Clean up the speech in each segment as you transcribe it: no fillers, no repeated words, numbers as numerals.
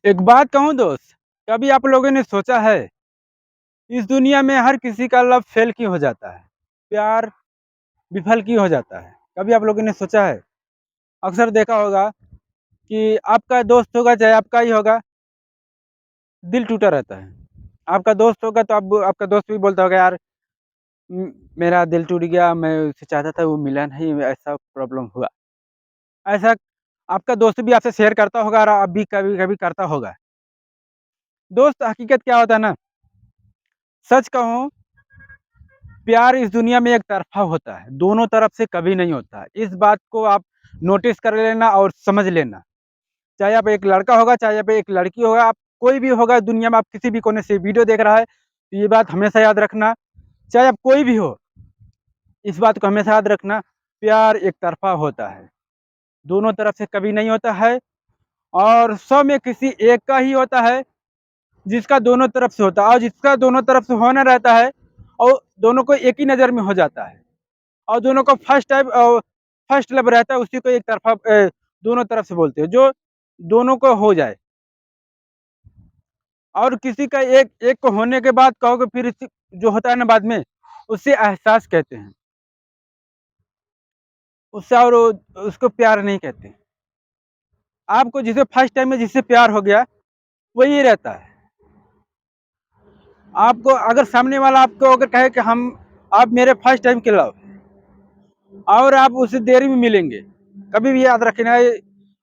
एक बात कहूँ दोस्त, कभी आप लोगों ने सोचा है, इस दुनिया में हर किसी का लव फेल क्यों हो जाता है? प्यार विफल क्यों हो जाता है? कभी आप लोगों ने सोचा है? अक्सर देखा होगा कि आपका दोस्त होगा चाहे आपका ही होगा, दिल टूटा रहता है। आपका दोस्त होगा तो अब आपका दोस्त भी बोलता होगा यार मेरा दिल टूट गया, मैं उसे चाहता था वो मिला नहीं, ऐसा प्रॉब्लम हुआ। ऐसा आपका दोस्त भी आपसे शेयर करता होगा और आप भी कभी-कभी करता होगा। दोस्त हकीकत क्या होता है ना, सच कहूँ प्यार इस दुनिया में एक तरफ़ा होता है, दोनों तरफ से कभी नहीं होता है। इस बात को आप नोटिस कर लेना और समझ लेना। चाहे आप एक लड़का होगा, चाहे आप एक लड़की होगा, आप कोई भी होगा दुनिया में आप किसी भी कोने से वीडियो देख रहा है, तो ये बात हमेशा याद रखना, चाहे आप कोई भी हो, इस बात को हमेशा याद रखना, प्यार एक तरफ़ा होता है, दोनों तरफ से कभी नहीं होता है और 100 में किसी एक का ही होता है, जिसका दोनों तरफ से होता है और जिसका दोनों तरफ से होना रहता है और दोनों को एक ही नज़र में हो जाता है। और दोनों को फर्स्ट लव रहता है उसी को एक तरफ़ा दोनों तरफ से बोलते हैं, जो दोनों को हो जाए। और किसी का एक एक को होने के बाद कहोगे फिर इसी जो होता है ना बाद में, उसे एहसास कहते हैं। उससे और उसको प्यार नहीं कहते। आपको जिसे फर्स्ट टाइम में जिससे प्यार हो गया, वही रहता है। आपको अगर सामने वाला आपको अगर कहे कि हम आप मेरे फर्स्ट टाइम के लव और आप उसे देरी में मिलेंगे, कभी भी याद रखना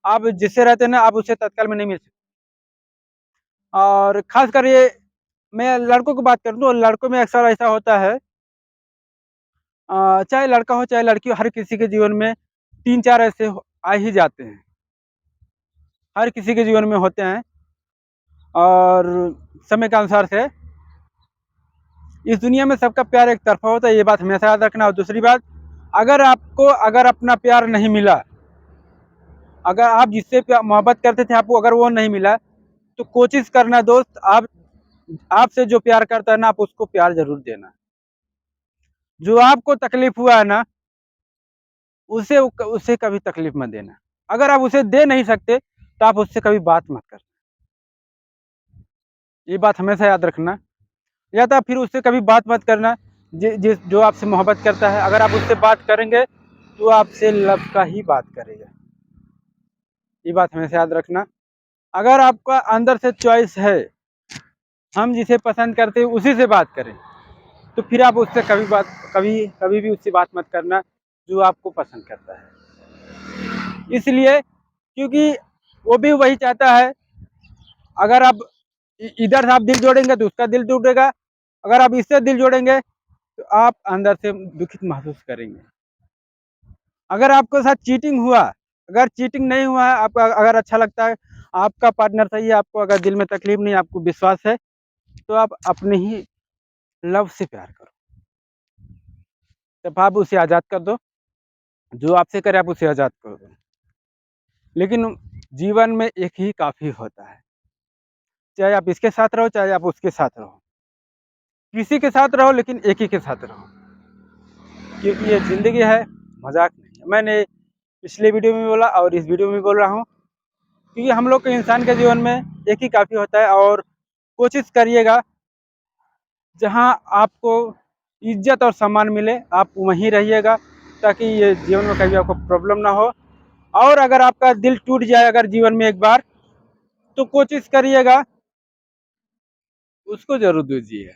आप जिससे रहते हैं ना आप उससे तत्काल में नहीं मिल सकते। और ख़ासकर ये मैं लड़कों की बात करूँ तो लड़कों में अक्सर ऐसा होता है चाहे लड़का हो चाहे लड़की हो हर किसी के जीवन में 3-4 ऐसे आ ही जाते हैं। हर किसी के जीवन में होते हैं और समय के अनुसार से इस दुनिया में सबका प्यार एक तरफ़ा होता है, ये बात हमेशा याद रखना और दूसरी बात अगर अपना प्यार नहीं मिला, अगर आप जिससे मोहब्बत करते थे आपको अगर वो नहीं मिला, तो कोशिश करना दोस्त आप आपसे जो प्यार करता है ना आप उसको प्यार ज़रूर देना। जो आपको तकलीफ़ हुआ है ना, उसे कभी तकलीफ़ मत देना। अगर आप उसे दे नहीं सकते, तो आप उससे कभी बात मत करना। ये बात हमेशा याद रखना। या तो फिर उससे कभी बात मत करना जो आपसे मोहब्बत करता है, अगर आप उससे बात करेंगे, तो आपसे लव का ही बात करेगा। ये बात हमेशा याद रखना। अगर आपका अंदर से चॉइस है, हम जिसे पसंद करते हैं उसी से बात करें, तो फिर आप उससे कभी भी उससे बात मत करना, जो आपको पसंद करता है। इसलिए क्योंकि वो भी वही चाहता है, अगर आप इधर से आप दिल जोड़ेंगे तो उसका दिल टूटेगा, अगर आप इससे दिल जोड़ेंगे तो आप अंदर से दुखित महसूस करेंगे। अगर आपके साथ चीटिंग हुआ, अगर चीटिंग नहीं हुआ है, आपको अगर अच्छा लगता है, आपका पार्टनर सही है, आपको अगर दिल में तकलीफ नहीं है, आपको विश्वास है, तो आप अपने ही लव से प्यार करो। तब आप उसे आज़ाद कर दो, जो आपसे करे आप उसे आज़ाद कर दो। लेकिन जीवन में एक ही काफ़ी होता है, चाहे आप इसके साथ रहो, चाहे आप उसके साथ रहो। किसी के साथ रहो लेकिन एक ही के साथ रहो, क्योंकि ये ज़िंदगी है, मज़ाक नहीं है। मैंने पिछले वीडियो में भी बोला और इस वीडियो में भी बोल रहा हूँ, क्योंकि हम लोग के इंसान के जीवन में एक ही काफ़ी होता है और कोशिश करिएगा जहाँ आपको इज़्ज़त और सम्मान मिले, आप वहीं रहिएगा, ताकि ये जीवन में कभी आपको प्रॉब्लम ना हो। और अगर आपका दिल टूट जाए अगर जीवन में एक बार, तो कोशिश करिएगा उसको ज़रूर दीजिए।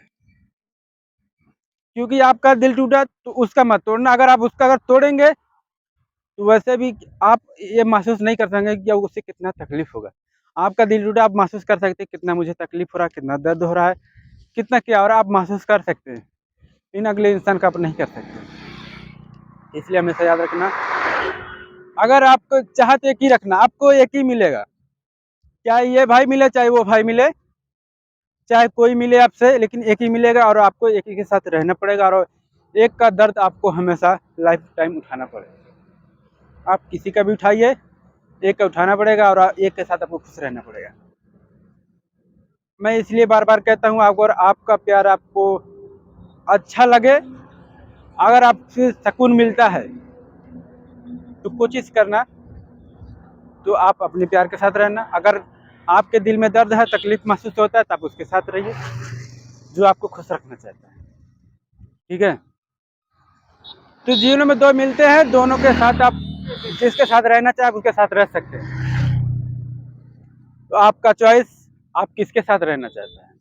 क्योंकि आपका दिल टूटा तो उसका मत तोड़ना, अगर आप उसका अगर तोड़ेंगे, तो वैसे भी आप ये महसूस नहीं कर सकेंगे कि उससे कितना तकलीफ़ होगा। आपका दिल टूटा आप महसूस कर सकते हैं कितना मुझे तकलीफ़ हो रहा है, कितना दर्द हो रहा है, कितना क्या हो रहा है आप महसूस कर सकते हैं। लेकिन अगले इंसान का आप नहीं कर सकते। इसलिए हमेशा याद रखना, अगर आपको चाहत एक ही रखना, आपको एक ही मिलेगा। चाहे ये भाई मिले, चाहे वो भाई मिले, चाहे कोई मिले आपसे, लेकिन एक ही मिलेगा और आपको एक ही के साथ रहना पड़ेगा और एक का दर्द आपको हमेशा लाइफ टाइम उठाना पड़ेगा। आप किसी का भी उठाइए, एक का उठाना पड़ेगा और एक के साथ आपको खुश रहना पड़ेगा। मैं इसलिए बार-बार कहता हूँ, अगर आपका प्यार आपको अच्छा लगे, अगर आपसे सुकून मिलता है, तो कोशिश करना तो आप अपने प्यार के साथ रहना। अगर आपके दिल में दर्द है, तकलीफ महसूस होता है, तो आप उसके साथ रहिए जो आपको खुश रखना चाहता है। ठीक है, तो जीवन में दो मिलते हैं, दोनों के साथ आप जिसके साथ रहना चाहे उसके साथ रह सकते हैं। तो आपका चॉइस, आप किसके साथ रहना चाहते हैं?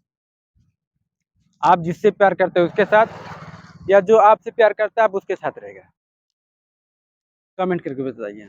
आप जिससे प्यार करते हैं उसके साथ, या जो आपसे प्यार करता है आप उसके साथ रहेगा? कमेंट करके बताइए।